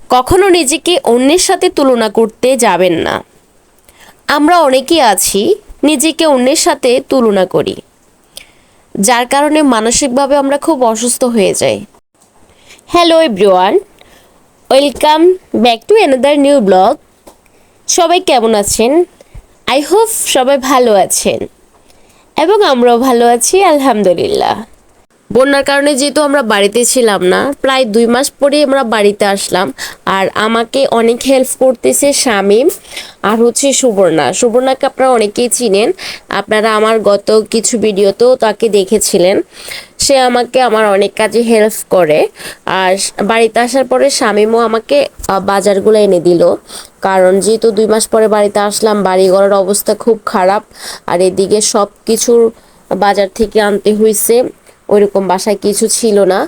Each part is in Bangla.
কখনো নিজেকে অন্যের সাথে তুলনা করতে যাবেন না। আমরা অনেকেই আছি নিজেকে অন্যের সাথে তুলনা করি, যার কারণে মানসিকভাবে আমরা খুব অসুস্থ হয়ে যাই। Hello everyone, welcome back to another new blog. সবাই কেমন আছেন? আই হোপ সবাই ভালো আছেন এবং আমরাও ভালো আছি আলহামদুলিল্লাহ। বন্যার কারণে যেহেতু আমরা বাড়িতে ছিলাম না, প্রায় 2 মাস পরে আমরা বাড়িতে আসলাম। আর আমাকে অনেক হেল্প করতেছে শামীম আর সুবর্ণাকে আপনারা অনেকেই চিনেন। আপনারা আমার গত কিছু ভিডিওতেও তাকে দেখেছিলেন। সে আমাকে আমার অনেক কাজে হেল্প করে। আর বাড়িতে আসার পরে শামীমও আমাকে বাজারগুলো এনে দিল। কারণ যেহেতু 2 মাস পরে বাড়িতে আসলাম, বাড়িঘরের অবস্থা খুব খারাপ। আর এদিকে সব কিছুর বাজার থেকে আনতে হয়েছে। ওইরকম বাসায় কিছু ছিল না,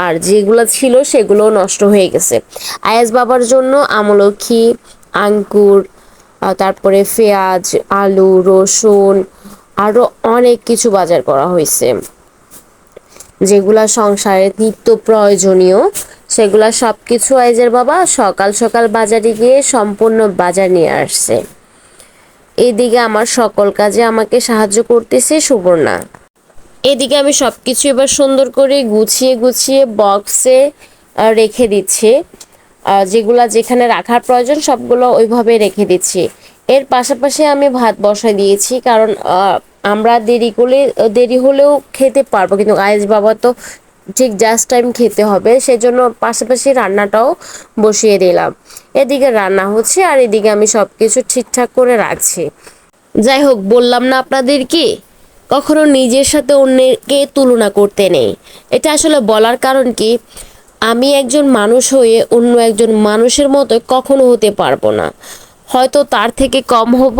আর যেগুলো ছিল সেগুলো নষ্ট হয়ে গেছে। আয়াজ বাবার জন্য আমলকি, আঙ্কুর, তারপরে পেঁয়াজ, আলু, রসুন, আরও অনেক কিছু বাজার করা হয়েছে, যেগুলা সংসারে নিত্য প্রয়োজনীয়। সেগুলা সব কিছু আয়েজের বাবা সকাল সকাল বাজারে গিয়ে সম্পূর্ণ বাজার নিয়ে আসছে। এদিকে আমার সকল কাজে আমাকে সাহায্য করতেছে সুবর্ণা। এদিকে আমি সব কিছু এবার সুন্দর করে গুছিয়ে গুছিয়ে বক্সে রেখে দিচ্ছি। যেগুলা যেখানে রাখার প্রয়োজন সবগুলো ওইভাবে রেখে দিচ্ছি। এর পাশাপাশি আমি ভাত বসাই দিয়েছি, কারণ আমরা দেরি হলেও খেতে পারবো, কিন্তু আয়েশ বাবা তো ঠিক জাস্ট টাইম খেতে হবে, সেজন্য পাশাপাশি রান্নাটাও বসিয়ে দিলাম। এদিকে রান্না হচ্ছে আর এদিকে আমি সব কিছু ঠিকঠাক করে রাখছি। যাই হোক, বললাম না আপনাদেরকে কখনো নিজের সাথে অন্যকে তুলনা করতে নেই। এটা আসলে বলার কারণ কি, আমি একজন মানুষ হয়ে অন্য একজন মানুষের মতো কখনো হতে পারবো না। হয়তো তার থেকে কম হব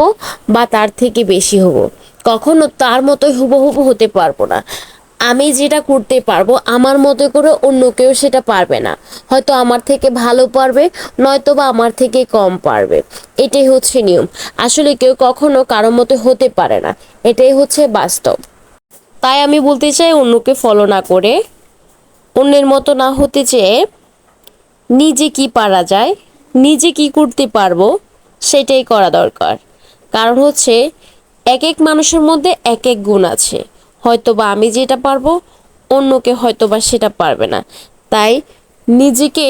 বা তার থেকে বেশি হব, কখনো তার মতোই হুবহু হতে পারবো না। আমি যেটা করতে পারবো আমার মতো করে অন্য কেউ সেটা পারবে না। হয়তো আমার থেকে ভালো পারবে, নয়তো বা আমার থেকে কম পারবে। এটাই হচ্ছে নিয়ম। আসলে কেউ কখনো কারো মতো হতে পারে না, এটাই হচ্ছে বাস্তব। তাই আমি বলতে চাই, অন্যকে ফলো না করে, অন্যের মতো না হতে চেয়ে নিজে কি পারা যায়, নিজে কি করতে পারবো সেটাই করা দরকার। কারণ হচ্ছে এক এক মানুষের মধ্যে এক এক গুণ আছে। হয়তোবা আমি যেটা পারবো অন্যকে হয়তোবা সেটা পারবে না। তাই নিজেকে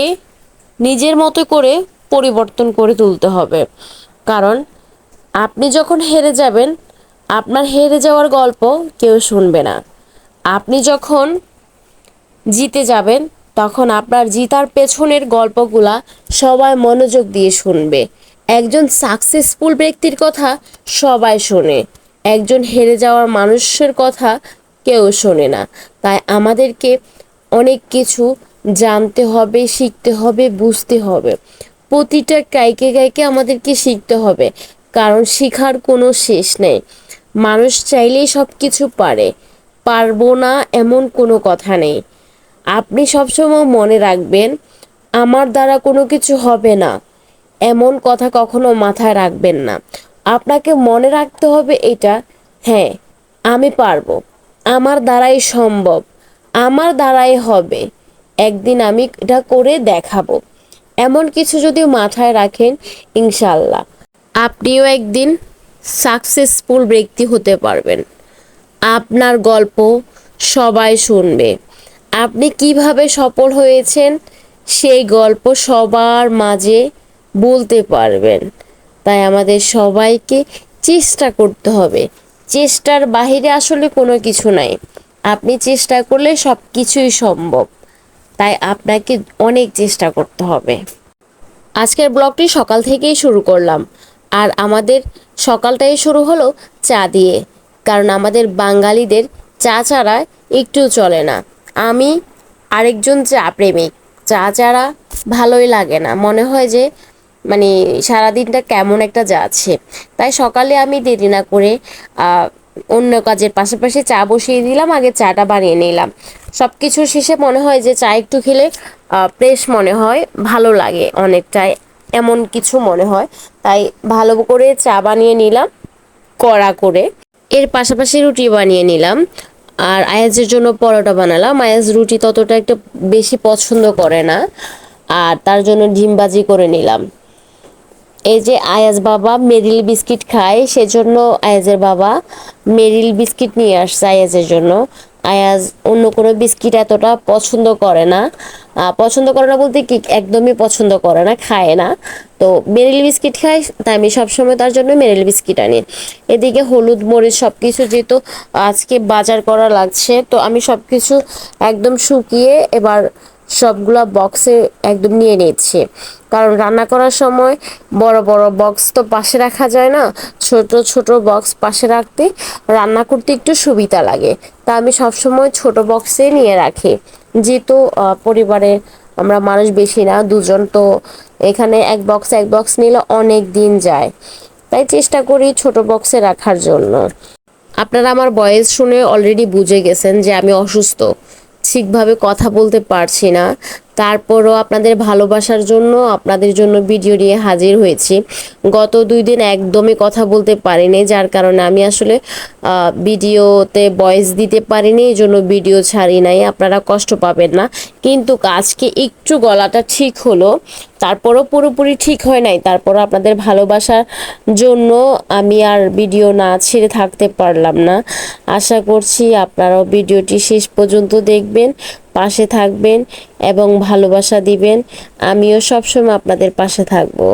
নিজের মতো করে পরিবর্তন করে তুলতে হবে। কারণ আপনি যখন হেরে যাবেন, আপনার হেরে যাওয়ার গল্প কেউ শুনবে না। আপনি যখন জিতে যাবেন, তখন আপনার জিতার পেছনের গল্পগুলা সবাই মনোযোগ দিয়ে শুনবে। একজন সাকসেসফুল ব্যক্তির কথা সবাই শোনে, একজন হেরে যাওয়ার মানুষের কথা কেউ শোনে না। তাই আমাদেরকে অনেক কিছু জানতে হবে, শিখতে হবে, বুঝতে হবে। প্রতিটা গাইকে গাইকে আমাদেরকে শিখতে হবে, কারণ শিখার কোনো শেষ নেই। মানুষ চাইলেই সব কিছু পারে, পারবো না এমন কোনো কথা নেই। আপনি সবসময় মনে রাখবেন, আমার দ্বারা কোনো কিছু হবে না এমন কথা কখনো মাথায় রাখবেন না। আপনাকে মনে রাখতে হবে এটা, হ্যাঁ আমি পারবো, আমার দ্বারাই সম্ভব, আমার দ্বারাই হবে, একদিন আমি এটা করে দেখাবো। এমন কিছু যদি মাথায় রাখেন, ইনশাল্লাহ আপনিও একদিন সাকসেসফুল ব্যক্তি হতে পারবেন। আপনার গল্প সবাই শুনবে। আপনি কিভাবে সফল হয়েছেন সেই গল্প সবার মাঝে বলতে পারবেন। তাই আমাদের সবাইকে চেষ্টা করতে হবে। চেষ্টার বাহিরে আসলে কোনো কিছু নাই। আপনি চেষ্টা করলে সব কিছুই সম্ভব। তাই আপনাকে অনেক চেষ্টা করতে হবে। আজকের ব্লগটি সকাল থেকেই শুরু করলাম, আর আমাদের সকালটাই শুরু হলো চা দিয়ে। কারণ আমাদের বাঙালিদের চা ছাড়া একটু চলে না। আমি আরেকজন চা প্রেমিক, চা ছাড়া ভালোই লাগে না, মনে হয় যে মানে সারাদিনটা কেমন একটা যাচ্ছে। তাই সকালে আমি দেরি না করে অন্য কাজের পাশাপাশি চা বসিয়ে দিলাম, আগে চাটা বানিয়ে নিলাম। সব কিছু শেষে মনে হয় যে চা একটু খেলে ফ্রেশ মনে হয়, ভালো লাগে অনেকটাই, এমন কিছু মনে হয়। তাই ভালো করে চা বানিয়ে নিলাম কড়া করে। এর পাশাপাশি রুটি বানিয়ে নিলাম, আর আয়াজের জন্য পরোটা বানালাম। আয়াজ রুটি ততটা একটা বেশি পছন্দ করে না, আর তার জন্য ডিম ভাজি করে নিলাম। এই যে আয়াজ বাবা মেরিল বিস্কিট খায়, সেজন্য আয়াজের বাবা মেরিল বিস্কিট নিয়ে আসছে আয়াজের জন্য। আয়াজ অন্য কোনো বিস্কিট এতটা পছন্দ করে না। পছন্দ করে না বলতে কি, একদমই পছন্দ করে না, খায় না। তো মেরিল বিস্কিট খায়, তাই আমি সবসময় তার জন্য মেরিল বিস্কিট আনি। এদিকে হলুদ মরিচ সব কিছু যেহেতু আজকে বাজার করা লাগছে, তো আমি সব কিছু একদম শুকিয়ে এবার সবগুলা বক্সে একদম নিয়ে নিচ্ছি। কারণ রান্না করার সময় বড় বড় বক্স তো পাশে রাখা যায় না, ছোট ছোট বক্স পাশে রাখতে রান্না করতে একটু সুবিধা লাগে। তা আমি সবসময় ছোট বক্সে নিয়ে রাখি, যেহেতু পরিবারে আমরা মানুষ বেশি না, দুজন, তো এখানে এক বক্স নিলে অনেক দিন যায়, তাই চেষ্টা করি ছোট বক্সে রাখার জন্য। আপনারা আমার ভয়েস শুনে অলরেডি বুঝে গেছেন যে আমি অসুস্থ, ঠিকভাবে কথা বলতে পারছি না। তারপরও আপনাদের ভালোবাসার জন্য আপনাদের জন্য ভিডিও নিয়ে হাজির হয়েছি। গত 2 দিন একদমই কথা বলতে পারিনি, যার কারণে আমি আসলে ভিডিওতে ভয়েস দিতে পারিনি, এই জন্য ভিডিও ছাড়ি নাই, আপনারা কষ্ট পাবেন না। কিন্তু আজকে একটু গলাটা ঠিক হলো, তারপরও পুরোপুরি ঠিক হয় নাই। তারপরও আপনাদের ভালোবাসার জন্য আমি আর ভিডিও না ছেড়ে থাকতে পারলাম না। আশা করছি আপনারাও ভিডিওটি শেষ পর্যন্ত দেখবেন, পাশে থাকবেন এবং ভালোবাসা দিবেন। আমিও সবসময় আপনাদের পাশে থাকবো।